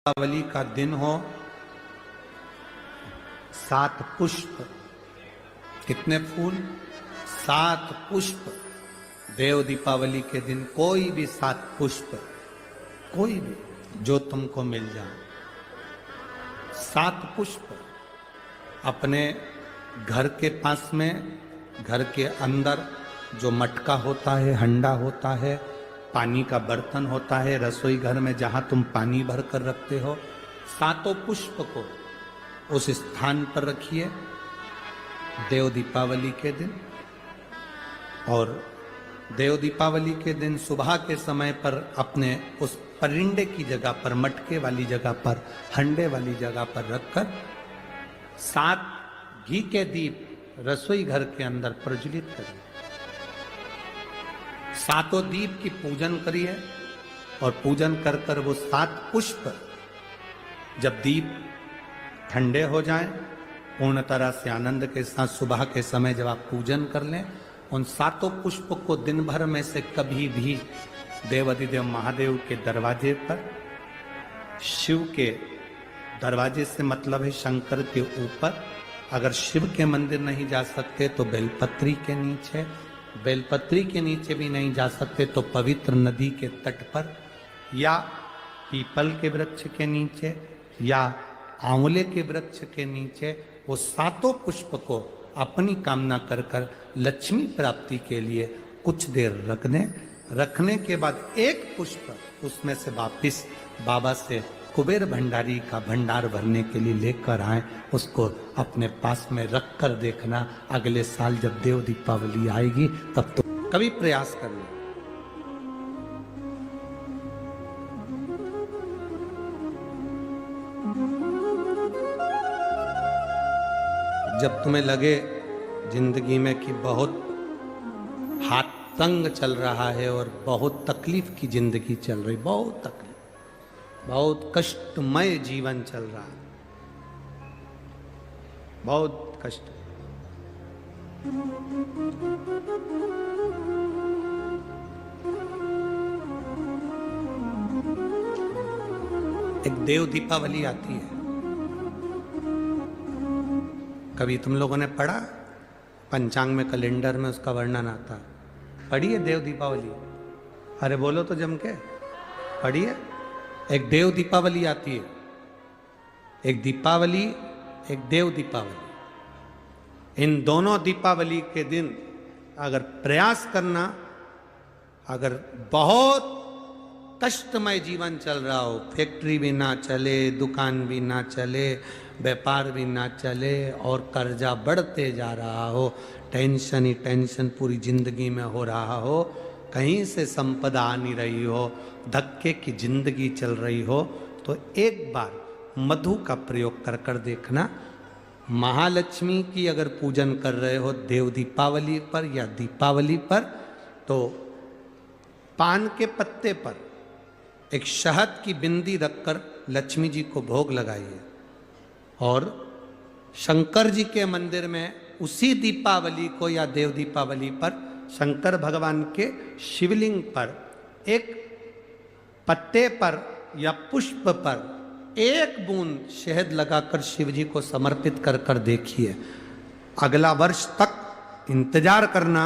दीपावली का दिन हो, 7 पुष्प, कितने फूल? 7 पुष्प। देव दीपावली के दिन कोई भी 7 पुष्प, कोई भी जो तुमको मिल जाए, 7 पुष्प अपने घर के पास में, घर के अंदर जो मटका होता है, हंडा होता है, पानी का बर्तन होता है, रसोई घर में जहां तुम पानी भर कर रखते हो, 7 पुष्प को उस स्थान पर रखिए देव दीपावली के दिन। और देव दीपावली के दिन सुबह के समय पर अपने उस परिंडे की जगह पर, मटके वाली जगह पर, हंडे वाली जगह पर रखकर 7 घी के दीप रसोई घर के अंदर प्रज्वलित करिए। 7 दीप की पूजन करिए और पूजन कर कर वो 7 पुष्प जब दीप ठंडे हो जाएं, पूर्ण तरह से आनंद के साथ सुबह के समय जब आप पूजन कर लें, उन 7 पुष्प को दिन भर में से कभी भी देवाधिदेव महादेव के दरवाजे पर, शिव के दरवाजे से मतलब है शंकर के ऊपर, अगर शिव के मंदिर नहीं जा सकते तो बेलपत्री के नीचे, बेलपत्री के नीचे भी नहीं जा सकते तो पवित्र नदी के तट पर, या पीपल के वृक्ष के नीचे, या आंवले के वृक्ष के नीचे वो 7 पुष्प को अपनी कामना कर कर लक्ष्मी प्राप्ति के लिए कुछ देर रख दें। रखने के बाद 1 पुष्प उसमें से वापिस बाबा से कुबेर भंडारी का भंडार भरने के लिए लेकर आए, उसको अपने पास में रख कर देखना, अगले साल जब देव दीपावली आएगी तब तो कभी प्रयास करना। जब तुम्हें लगे जिंदगी में कि बहुत हाथ तंग चल रहा है और बहुत तकलीफ की जिंदगी चल रही, बहुत तकलीफ, बहुत कष्टमय जीवन चल रहा है, बहुत कष्ट। एक देव दीपावली आती है, कभी तुम लोगों ने पढ़ा? पंचांग में, कैलेंडर में उसका वर्णन आता है। पढ़िए देव दीपावली, अरे बोलो तो जम के, पढ़िए। एक देव दीपावली आती है, एक दीपावली, एक देव दीपावली। इन दोनों दीपावली के दिन अगर प्रयास करना, अगर बहुत कष्टमय जीवन चल रहा हो, फैक्ट्री भी ना चले, दुकान भी ना चले, व्यापार भी ना चले और कर्जा बढ़ते जा रहा हो, टेंशन ही टेंशन पूरी जिंदगी में हो रहा हो, कहीं से संपदा आ नहीं रही हो, धक्के की जिंदगी चल रही हो, तो एक बार मधु का प्रयोग कर कर देखना। महालक्ष्मी की अगर पूजन कर रहे हो देव दीपावली पर या दीपावली पर, तो पान के पत्ते पर एक शहद की बिंदी रखकर लक्ष्मी जी को भोग लगाइए और शंकर जी के मंदिर में उसी दीपावली को या देव दीपावली पर शंकर भगवान के शिवलिंग पर एक पत्ते पर या पुष्प पर 1 बूंद शहद लगाकर शिव जी को समर्पित कर कर देखिए। अगला वर्ष तक इंतजार करना,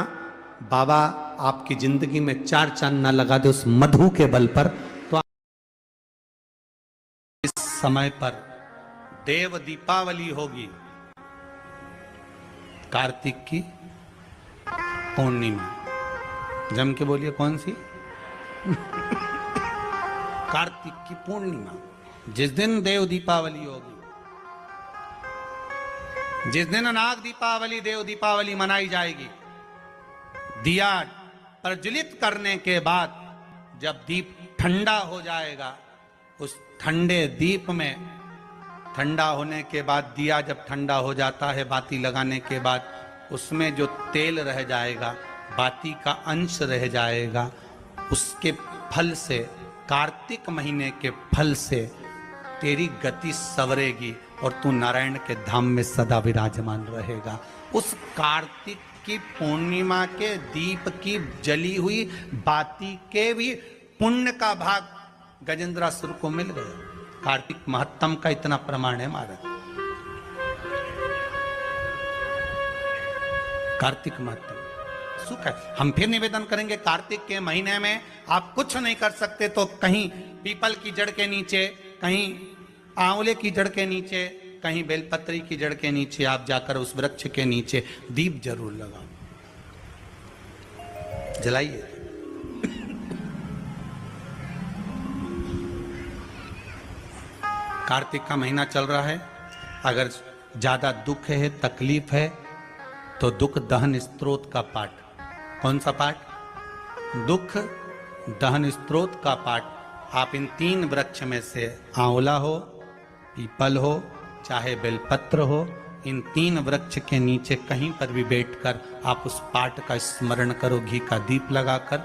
बाबा आपकी जिंदगी में 4 चांद ना लगा दे उस मधु के बल पर, तो इस समय पर देव दीपावली होगी, कार्तिक की पूर्णिमा। जम के बोलिए कौन सी? कार्तिक की पूर्णिमा, जिस दिन देव दीपावली होगी, जिस दिन नाग दीपावली, देव दीपावली मनाई जाएगी। दिया प्रज्वलित करने के बाद जब दीप ठंडा हो जाएगा, उस ठंडे दीप में, ठंडा होने के बाद दिया जब ठंडा हो जाता है, बाती लगाने के बाद उसमें जो तेल रह जाएगा, बाती का अंश रह जाएगा, उसके फल से, कार्तिक महीने के फल से तेरी गति सवरेगी और तू नारायण के धाम में सदा विराजमान रहेगा। उस कार्तिक की पूर्णिमा के दीप की जली हुई बाती के भी पुण्य का भाग गजेंद्रासुर को मिल गया। कार्तिक महत्तम का इतना प्रमाण है महाराज। कार्तिक महत्तम सुख है। हम फिर निवेदन करेंगे, कार्तिक के महीने में आप कुछ नहीं कर सकते तो कहीं पीपल की जड़ के नीचे, कहीं आंवले की जड़ के नीचे, कहीं बेलपत्री की जड़ के नीचे आप जाकर उस वृक्ष के नीचे दीप जरूर लगाओ, जलाइए। कार्तिक का महीना चल रहा है, अगर ज्यादा दुख है, तकलीफ है, तो दुख दहन स्त्रोत का पाठ। कौन सा पाठ? दुख दहन स्त्रोत का पाठ आप इन 3 वृक्ष में से, आंवला हो, पीपल हो, चाहे बेलपत्र हो, इन 3 वृक्ष के नीचे कहीं पर भी बैठकर आप उस पाठ का स्मरण करो, घी का दीप लगाकर।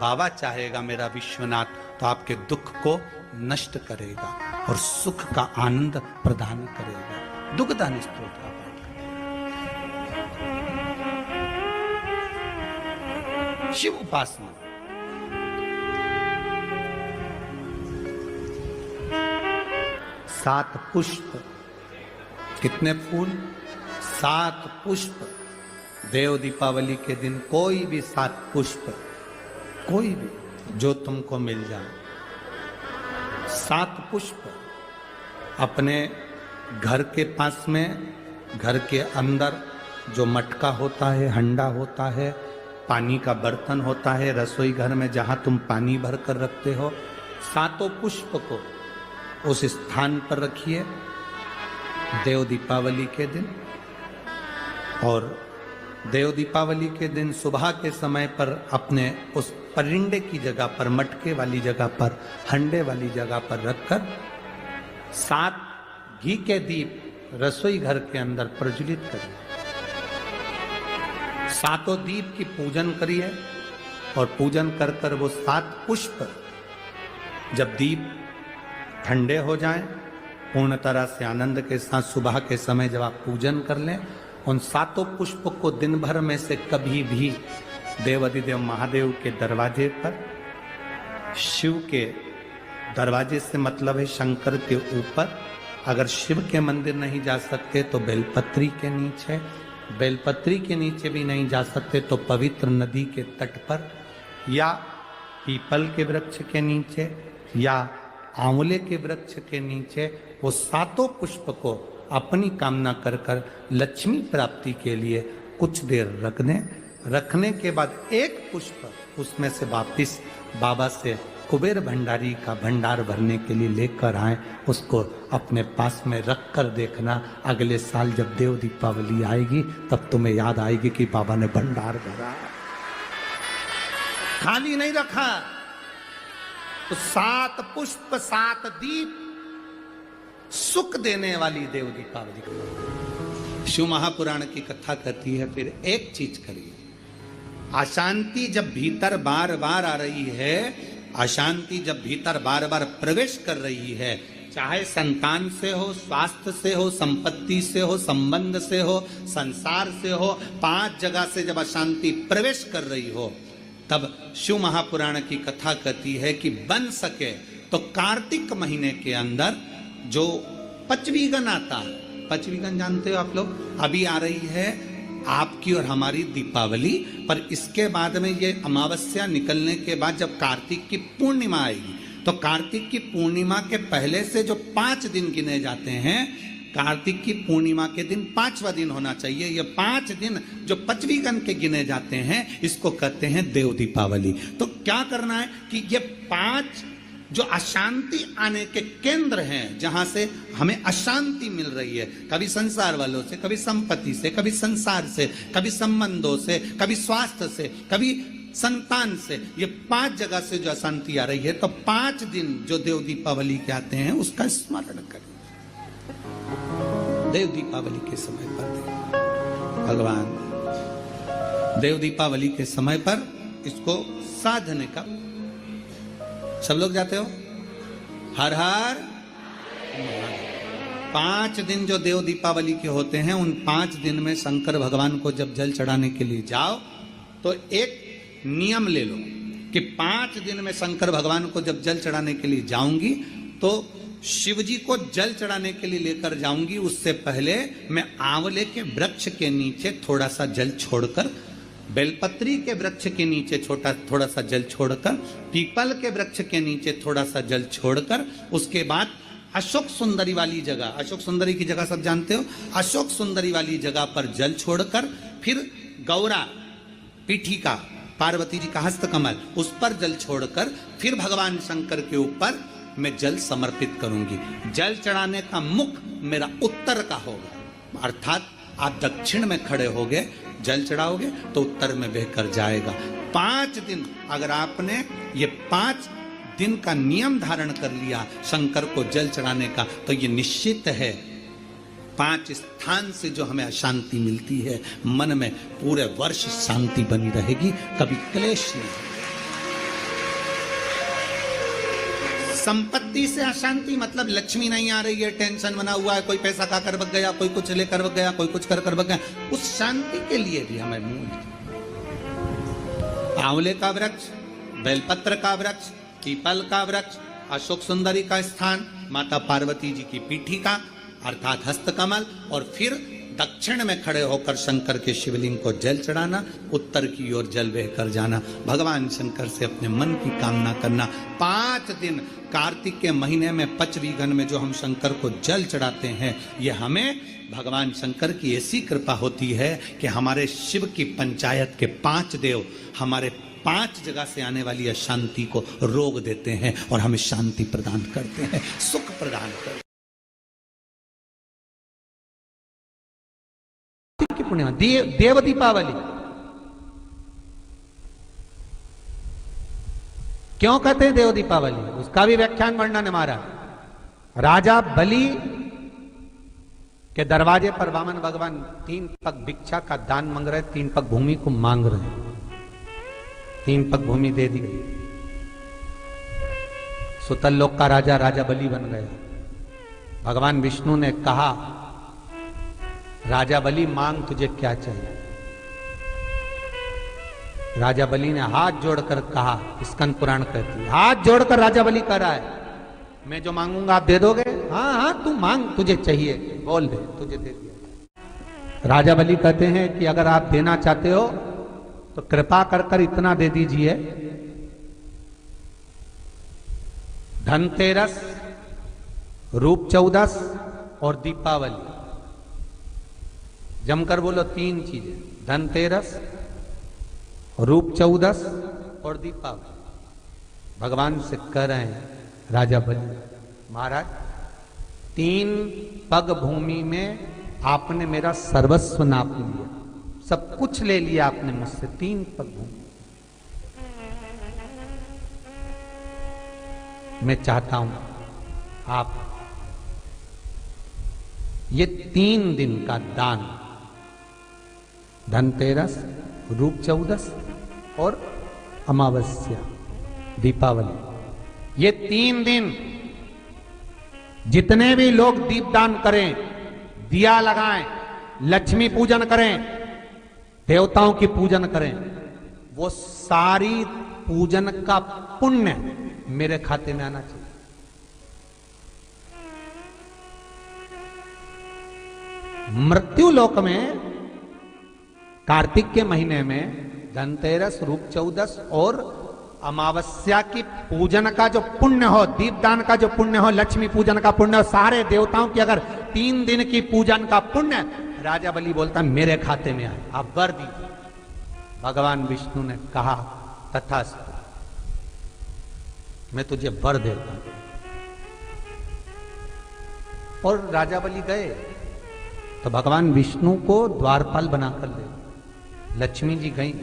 बाबा चाहेगा मेरा विश्वनाथ तो आपके दुख को नष्ट करेगा और सुख का आनंद प्रदान करेगा। दुख दहन स्त्रोत का पाठ। शिव उपासना। सात पुष्प, कितने फूल? 7 पुष्प। देव दीपावली के दिन कोई भी 7 पुष्प, कोई भी जो तुमको मिल जाए, 7 पुष्प अपने घर के पास में, घर के अंदर जो मटका होता है, हंडा होता है, पानी का बर्तन होता है, रसोई घर में जहां तुम पानी भर कर रखते हो, 7 पुष्प को उस स्थान पर रखिए देव दीपावली के दिन। और देव दीपावली के दिन सुबह के समय पर अपने उस परिंडे की जगह पर, मटके वाली जगह पर, हंडे वाली जगह पर रखकर 7 घी के दीप रसोई घर के अंदर प्रज्वलित करिए। 7 दीप की पूजन करिए और पूजन कर कर वो 7 पुष्प जब दीप ठंडे हो जाएं, पूर्ण तरह से आनंद के साथ सुबह के समय जब आप पूजन कर लें, उन 7 पुष्प को दिन भर में से कभी भी देव अधिदेव महादेव के दरवाजे पर, शिव के दरवाजे से मतलब है शंकर के ऊपर, अगर शिव के मंदिर नहीं जा सकते तो बेलपत्री के नीचे, बेलपत्री के नीचे भी नहीं जा सकते तो पवित्र नदी के तट पर, या पीपल के वृक्ष के नीचे, या आंवले के वृक्ष के नीचे, वो 7 पुष्प को अपनी कामना कर कर लक्ष्मी प्राप्ति के लिए कुछ देर रख दें। रखने के बाद 1 पुष्प उसमें से वापिस बाबा से कुबेर भंडारी का भंडार भरने के लिए लेकर आए, उसको अपने पास में रख कर देखना, अगले साल जब देव दीपावली आएगी तब तुम्हें याद आएगी कि बाबा ने भंडार भरा, खाली नहीं रखा। तो 7 पुष्प 7 दीप सुख देने वाली देव दीपावली। शिव महापुराण की कथा कहती है, फिर एक चीज करिए, अशांति जब भीतर बार बार आ रही है, अशांति जब भीतर बार बार प्रवेश कर रही है, चाहे संतान से हो, स्वास्थ्य से हो, संपत्ति से हो, संबंध से हो, संसार से हो, 5 जगह से जब अशांति प्रवेश कर रही हो, तब शिव महापुराण की कथा कहती है कि बन सके तो कार्तिक महीने के अंदर जो पचवीगन आता है, पचवीगन जानते हो आप लोग, अभी आ रही है आपकी और हमारी दीपावली, पर इसके बाद में ये अमावस्या निकलने के बाद जब कार्तिक की पूर्णिमा आएगी, तो कार्तिक की पूर्णिमा के पहले से जो 5 दिन गिने जाते हैं, कार्तिक की पूर्णिमा के दिन 5वां दिन होना चाहिए। ये 5 दिन जो पचवीगन के गिने जाते हैं, इसको कहते हैं देव दीपावली। तो क्या करना है कि ये 5 जो अशांति आने के केंद्र हैं, जहां से हमें अशांति मिल रही है, कभी संसार वालों से, कभी संपत्ति से, कभी संसार से, कभी संबंधों से, कभी स्वास्थ्य से, कभी संतान से, ये 5 जगह से जो अशांति आ रही है, तो 5 दिन जो देव दीपावली के आते हैं उसका स्मरण करें। देव दीपावली के समय पर भगवान देव दीपावली के समय पर इसको साधने का, सब लोग जाते हो, हर हर 5 दिन जो देव दीपावली के होते हैं, उन 5 दिन में शंकर भगवान को जब जल चढ़ाने के लिए जाओ तो एक नियम ले लो कि 5 दिन में शंकर भगवान को जब जल चढ़ाने के लिए जाऊंगी तो शिव जी को जल चढ़ाने के लिए लेकर जाऊंगी, उससे पहले मैं आंवले के वृक्ष के नीचे थोड़ा सा जल छोड़कर, बेलपत्री के वृक्ष के नीचे थोड़ा सा जल छोड़कर, पीपल के वृक्ष के नीचे थोड़ा सा जल छोड़कर, उसके बाद अशोक सुंदरी वाली जगह, अशोक सुंदरी की जगह सब जानते हो, अशोक सुंदरी वाली जगह पर जल छोड़कर, फिर गौरा पीठिका पार्वती जी का हस्तकमल उस पर जल छोड़कर, फिर भगवान शंकर के ऊपर मैं जल समर्पित करूंगी। जल चढ़ाने का मुख मेरा उत्तर का होगा, अर्थात आप दक्षिण में खड़े होगे, जल चढ़ाओगे तो उत्तर में बहकर जाएगा। 5 दिन अगर आपने ये 5 दिन का नियम धारण कर लिया शंकर को जल चढ़ाने का, तो ये निश्चित है 5 स्थान से जो हमें अशांति मिलती है मन में, पूरे वर्ष शांति बनी रहेगी, कभी क्लेश नहीं। संपत्ति से अशांति मतलब लक्ष्मी नहीं आ रही है, टेंशन बना हुआ है, कोई पैसा खाकर बग गया, कोई कुछ लेकर बग गया, कोई कुछ कर बग गया, उस शांति के लिए भी हमें मूल आंवले का वृक्ष, बेलपत्र का वृक्ष, पीपल का वृक्ष, अशोक सुंदरी का स्थान, माता पार्वती जी की पीठिका अर्थात हस्तकमल, और फिर दक्षिण में खड़े होकर शंकर के शिवलिंग को जल चढ़ाना, उत्तर की ओर जल बहकर जाना, भगवान शंकर से अपने मन की कामना करना। 5 दिन कार्तिक के महीने में पचवीगन में जो हम शंकर को जल चढ़ाते हैं, ये हमें भगवान शंकर की ऐसी कृपा होती है कि हमारे शिव की पंचायत के 5 देव हमारे 5 जगह से आने वाली अशांति को रोक देते हैं और हमें शांति प्रदान करते हैं, सुख प्रदान करते हैं। देव दीपावली क्यों कहते हैं देव दीपावली, उसका भी व्याख्यान वर्णन हमारा। राजा बलि के दरवाजे पर वामन भगवान 3 पग भिक्षा का दान मांग रहे, 3 पग भूमि को मांग रहे, 3 पग भूमि दे दी गई। सुतल लोक का राजा राजा बलि बन गया। भगवान विष्णु ने कहा, राजा बलि मांग तुझे क्या चाहिए। राजा बलि ने हाथ जोड़कर कहा, स्कंद पुराण कहती है, हाथ जोड़कर राजा बलि कह रहा है, मैं जो मांगूंगा आप दे दोगे। हाँ हाँ तू मांग, तुझे चाहिए बोल दे, तुझे दे दिया। राजा बलि कहते हैं कि अगर आप देना चाहते हो तो कृपा कर कर इतना दे दीजिए, धनतेरस, रूप चौदस और दीपावली, जमकर बोलो 3 चीजें, धनतेरस, रूप चौदस और दीपावली। भगवान से कह रहे हैं राजा बलि, महाराज 3 पग भूमि में आपने मेरा सर्वस्व नाप लिया, सब कुछ ले लिया आपने मुझसे, 3 पग भूमि। मैं चाहता हूं आप ये 3 दिन का दान, धनतेरस, रूप चौदस और अमावस्या दीपावली, ये 3 दिन जितने भी लोग दीपदान करें, दिया लगाएं, लक्ष्मी पूजन करें, देवताओं की पूजन करें, वो सारी पूजन का पुण्य मेरे खाते में आना चाहिए। मृत्यु लोक में कार्तिक के महीने में धनतेरस, रूप चौदस और अमावस्या की पूजन का जो पुण्य हो, दीपदान का जो पुण्य हो, लक्ष्मी पूजन का पुण्य हो, सारे देवताओं की अगर 3 दिन की पूजन का पुण्य, राजा बलि बोलता मेरे खाते में आए, आप वर दीजिए। भगवान विष्णु ने कहा तथास्तु, मैं तुझे वर देता हूं। और राजा बलि गए तो भगवान विष्णु को द्वारपाल बनाकर ले, लक्ष्मी जी गई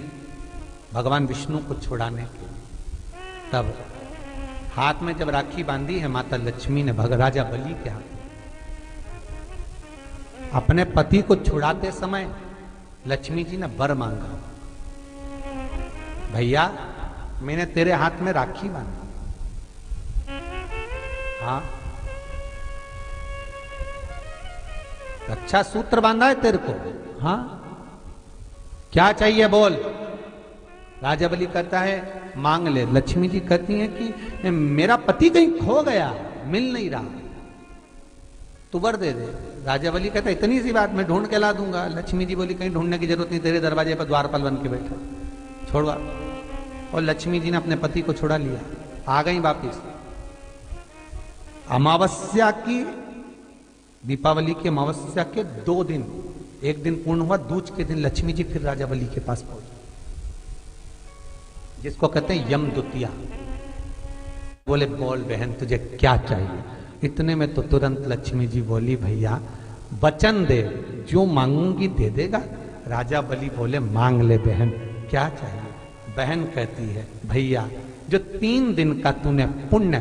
भगवान विष्णु को छुड़ाने के लिए। तब हाथ में जब राखी बांधी है माता लक्ष्मी ने राजा बलि के हाथ, अपने पति को छुड़ाते समय लक्ष्मी जी ने वर मांगा, भैया मैंने तेरे हाथ में राखी बांधी, हाँ रक्षा सूत्र बांधा है तेरे को, हाँ क्या चाहिए बोल। राजा बलि कहता है मांग ले। लक्ष्मी जी कहती हैं कि मेरा पति कहीं खो गया, मिल नहीं रहा, तुबर दे दे। राजा बलि कहता इतनी सी बात मैं ढूंढ के ला दूंगा। लक्ष्मी जी बोली कहीं ढूंढने की जरूरत नहीं, तेरे दरवाजे पर द्वारपाल बन के बैठा, छोड़वा। और लक्ष्मी जी ने अपने पति को छुड़ा लिया, आ गई वापिस। अमावस्या की, दीपावली की अमावस्या के 2 दिन, एक दिन पूर्ण हुआ, दूज के दिन लक्ष्मी जी फिर राजा बलि के पास पहुंची, जिसको कहते हैं यम द्वितीया। बोले बोल बहन तुझे क्या चाहिए? इतने में तो तुरंत लक्ष्मी जी बोली भैया वचन दे, जो मांगूंगी दे देगा। राजा बलि बोले मांग ले बहन, क्या चाहिए? बहन कहती है भैया जो 3 दिन का तूने पुण्य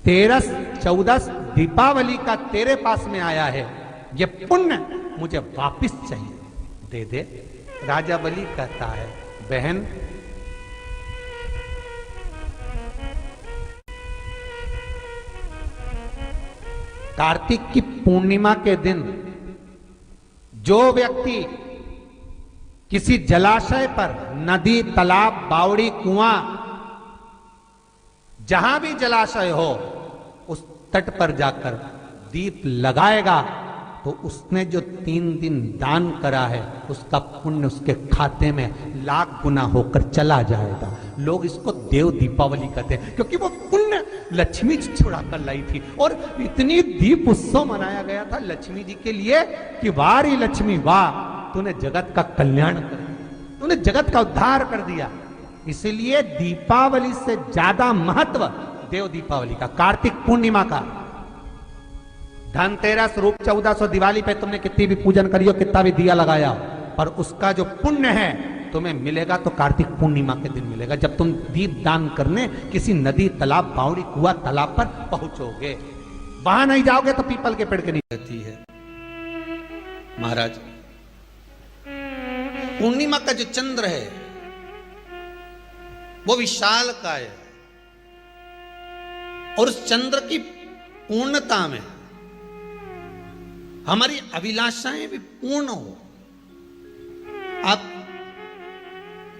13, 14 दीपावली का तेरे पास में आया है, ये पुण्य मुझे वापिस चाहिए, दे दे। राजा बलि कहता है बहन कार्तिक की पूर्णिमा के दिन जो व्यक्ति किसी जलाशय पर, नदी, तालाब, बावड़ी, कुआं, जहां भी जलाशय हो, उस तट पर जाकर दीप लगाएगा तो उसने जो 3 दिन दान करा है उसका पुण्य उसके खाते में लाख गुना होकर चला जाएगा। लोग इसको देव दीपावली कहते हैं क्योंकि वो पुण्य लक्ष्मी जी छुड़ा कर लाई थी। और इतनी दीप उत्सव मनाया गया था लक्ष्मी जी के लिए कि वाह रे लक्ष्मी वाह, तूने जगत का कल्याण कर दिया, तूने जगत का उद्धार कर दिया। इसलिए दीपावली से ज्यादा महत्व देव दीपावली का, कार्तिक पूर्णिमा का। धनतेरस, रूप 1400, दिवाली पे तुमने कितनी भी पूजन करी हो, कितना भी दिया लगाया हो, पर उसका जो पुण्य है तुम्हें मिलेगा तो कार्तिक पूर्णिमा के दिन मिलेगा, जब तुम दीप दान करने किसी नदी, तालाब, बावड़ी, कुआं, तालाब पर पहुंचोगे। वहां नहीं जाओगे तो पीपल के पेड़ के नीचे रहती है। महाराज पूर्णिमा का जो चंद्र है वो विशाल का है, और उस चंद्र की पूर्णता में हमारी अभिलाषाएं भी पूर्ण हो। आप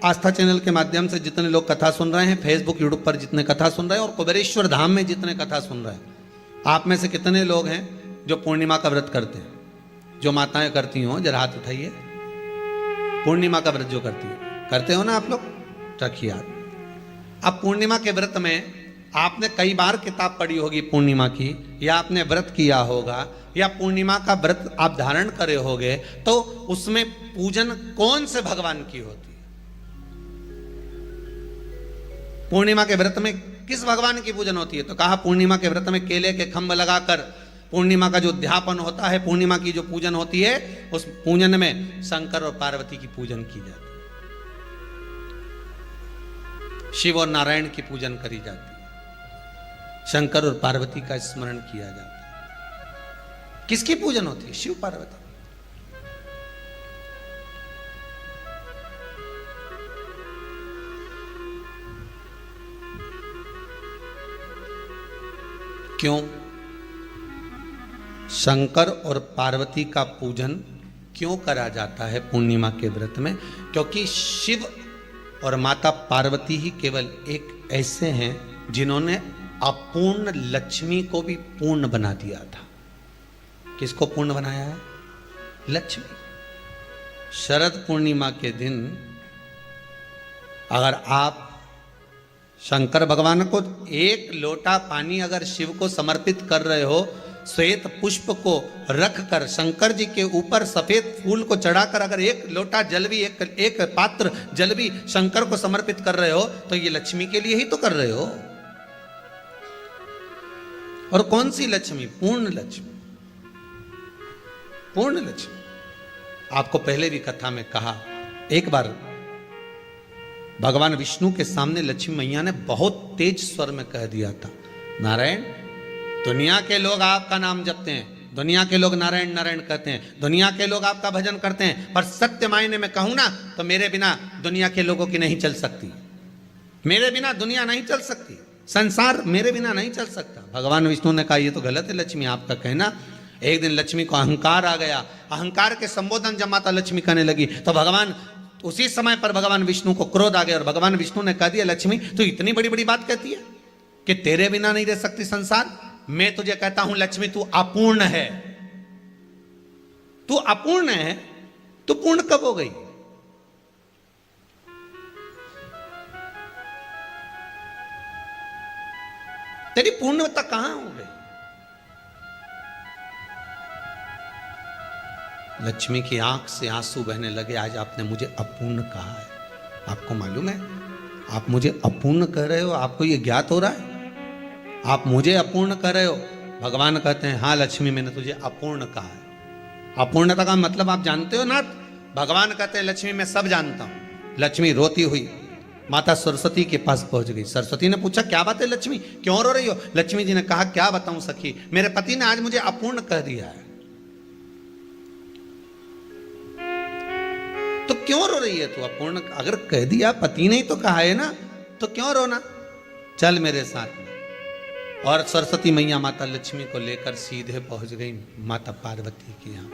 आस्था चैनल के माध्यम से जितने लोग कथा सुन रहे हैं, फेसबुक, यूट्यूब पर जितने कथा सुन रहे हैं, और कुबेरेश्वर धाम में जितने कथा सुन रहे हैं, आप में से कितने लोग हैं जो पूर्णिमा का व्रत करते हैं? जो माताएं करती हो जरा हाथ उठाइए। पूर्णिमा का व्रत जो करती है, करते हो ना आप लोग? रखिए हाथ। अब पूर्णिमा के व्रत में आपने कई बार किताब पढ़ी होगी पूर्णिमा की, या आपने व्रत किया होगा, या पूर्णिमा का व्रत आप धारण करे होगे, तो उसमें पूजन कौन से भगवान की होती है? पूर्णिमा के व्रत में किस भगवान की पूजन होती है? तो कहा पूर्णिमा के व्रत में केले के खंभ लगाकर पूर्णिमा का जो अध्यापन होता है, पूर्णिमा की जो पूजन होती है, उस पूजन में शंकर और पार्वती की पूजन की जाती है, शिव और नारायण की पूजन करी जाती है, शंकर और पार्वती का स्मरण किया जाता है। किसकी पूजन होती है? शिव पार्वती। क्यों शंकर और पार्वती का पूजन क्यों करा जाता है पूर्णिमा के व्रत में? क्योंकि शिव और माता पार्वती ही केवल एक ऐसे हैं जिन्होंने अपूर्ण लक्ष्मी को भी पूर्ण बना दिया था। किसको पूर्ण बनाया है? लक्ष्मी। शरद पूर्णिमा के दिन अगर आप शंकर भगवान को एक लोटा पानी अगर शिव को समर्पित कर रहे हो, श्वेत पुष्प को रखकर शंकर जी के ऊपर सफेद फूल को चढ़ाकर अगर एक लोटा जल भी, एक पात्र जल भी शंकर को समर्पित कर रहे हो, तो ये लक्ष्मी के लिए ही तो कर रहे हो। और कौन सी लक्ष्मी? पूर्ण लक्ष्मी। पूर्ण लक्ष्मी। आपको पहले भी कथा में कहा, एक बार भगवान विष्णु के सामने लक्ष्मी मैया ने बहुत तेज स्वर में कह दिया था, नारायण, दुनिया के लोग आपका नाम जपते हैं, दुनिया के लोग नारायण नारायण कहते हैं, दुनिया के लोग आपका भजन करते हैं, पर सत्य मायने में कहूं ना तो मेरे बिना दुनिया के लोगों की नहीं चल सकती, मेरे बिना दुनिया नहीं चल सकती, संसार मेरे बिना नहीं चल सकता। भगवान विष्णु ने कहा, ये तो गलत है लक्ष्मी आपका कहना। एक दिन लक्ष्मी को अहंकार आ गया, अहंकार के संबोधन जब माता लक्ष्मी करने लगी तो भगवान, उसी समय पर भगवान विष्णु को क्रोध आ गया और भगवान विष्णु ने कह दिया, लक्ष्मी तू इतनी बड़ी बड़ी बात कहती है कि तेरे बिना नहीं रह सकती संसार, मैं तुझे कहता हूं लक्ष्मी तू अपूर्ण है, तू अपूर्ण है, तू पूर्ण कब हो गई? तेरी पूर्णता कहां हो गई? लक्ष्मी की आंख से आंसू बहने लगे। आज आपने मुझे अपूर्ण कहा है। आपको मालूम है आप मुझे अपूर्ण कह रहे हो? आपको यह ज्ञात हो रहा है आप मुझे अपूर्ण कह रहे हो? भगवान कहते हैं हाँ लक्ष्मी मैंने तुझे अपूर्ण कहा है। अपूर्णता का मतलब आप जानते हो ना? भगवान कहते हैं लक्ष्मी मैं सब जानता हूं। लक्ष्मी रोती हुई माता सरस्वती के पास पहुंच गई। सरस्वती ने पूछा क्या बात है लक्ष्मी, क्यों रो रही हो? लक्ष्मी जी ने कहा क्या बताऊं सखी, मेरे पति ने आज मुझे अपूर्ण कह दिया है। तो क्यों रो रही है तू? अपूर्ण अगर कह दिया, पति ने ही तो कहा है ना, तो क्यों रोना? चल मेरे साथ में। और सरस्वती मैया माता लक्ष्मी को लेकर सीधे पहुंच गई माता पार्वती के यहां।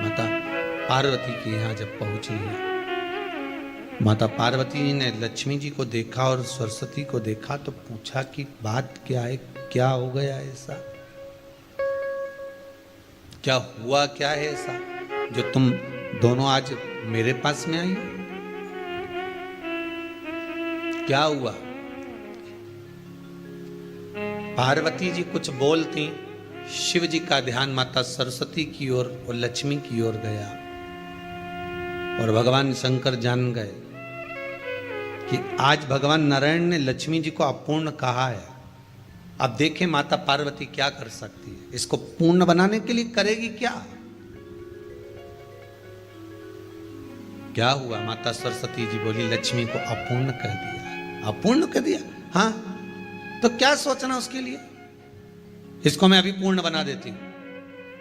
माता पार्वती के यहां जब पहुंची है, माता पार्वती ने लक्ष्मी जी को देखा और सरस्वती को देखा तो पूछा कि बात क्या है, क्या हो गया ऐसा, क्या हुआ, क्या है ऐसा जो तुम दोनों आज मेरे पास में आई हो? क्या हुआ? पार्वती जी कुछ बोलती, शिव जी का ध्यान माता सरस्वती की ओर और लक्ष्मी की ओर गया और भगवान शंकर जान गए कि आज भगवान नारायण ने लक्ष्मी जी को अपूर्ण कहा है। अब देखें माता पार्वती क्या कर सकती है। इसको पूर्ण बनाने के लिए करेगी क्या? क्या हुआ? माता सरस्वती जी बोली लक्ष्मी को अपूर्ण कह दिया। अपूर्ण कह दिया? हाँ, तो क्या सोचना उसके लिए, इसको मैं अभी पूर्ण बना देती हूं।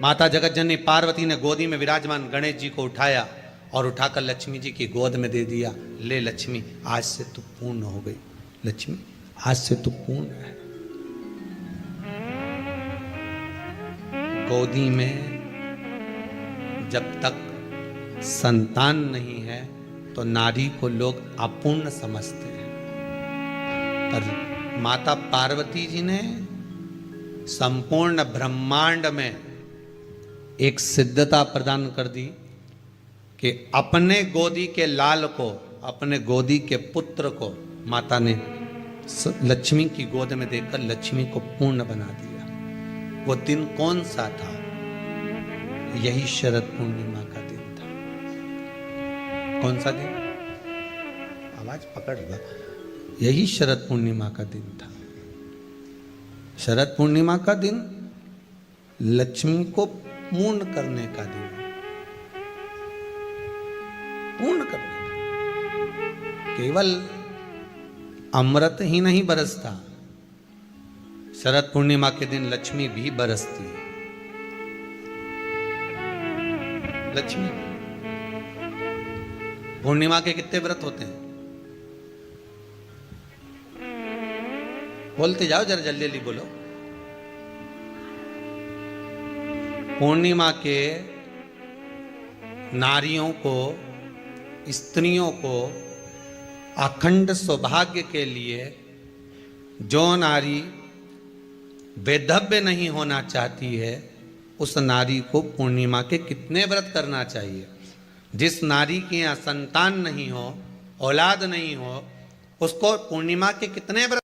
माता जगत जननी पार्वती ने गोदी में विराजमान गणेश जी को उठाया और उठाकर लक्ष्मी जी की गोद में दे दिया। ले लक्ष्मी, आज से तू पूर्ण हो गई। लक्ष्मी आज से तू पूर्ण है। गोदी में जब तक संतान नहीं है तो नारी को लोग अपूर्ण समझते हैं, पर माता पार्वती जी ने संपूर्ण ब्रह्मांड में एक सिद्धता प्रदान कर दी कि अपने गोदी के लाल को, अपने गोदी के पुत्र को माता ने लक्ष्मी की गोद में देकर लक्ष्मी को पूर्ण बना दिया। वो दिन कौन सा था? यही शरद पूर्णिमा का दिन था। कौन सा दिन? आवाज पकड़ लो। यही शरद पूर्णिमा का दिन था। शरद पूर्णिमा का दिन लक्ष्मी को पूर्ण करने का दिन, पूर्ण करने का। केवल अमृत ही नहीं बरसता, शरद पूर्णिमा के दिन लक्ष्मी भी बरसती है। लक्ष्मी पूर्णिमा के कितने व्रत होते हैं? बोलते जाओ जरा, जल्दी जल्दी बोलो। पूर्णिमा के नारियों को, स्त्रियों को अखंड सौभाग्य के लिए, जो नारी वैधव्य नहीं होना चाहती है उस नारी को पूर्णिमा के कितने व्रत करना चाहिए? जिस नारी के यहाँ संतान नहीं हो, औलाद नहीं हो, उसको पूर्णिमा के कितने व्रत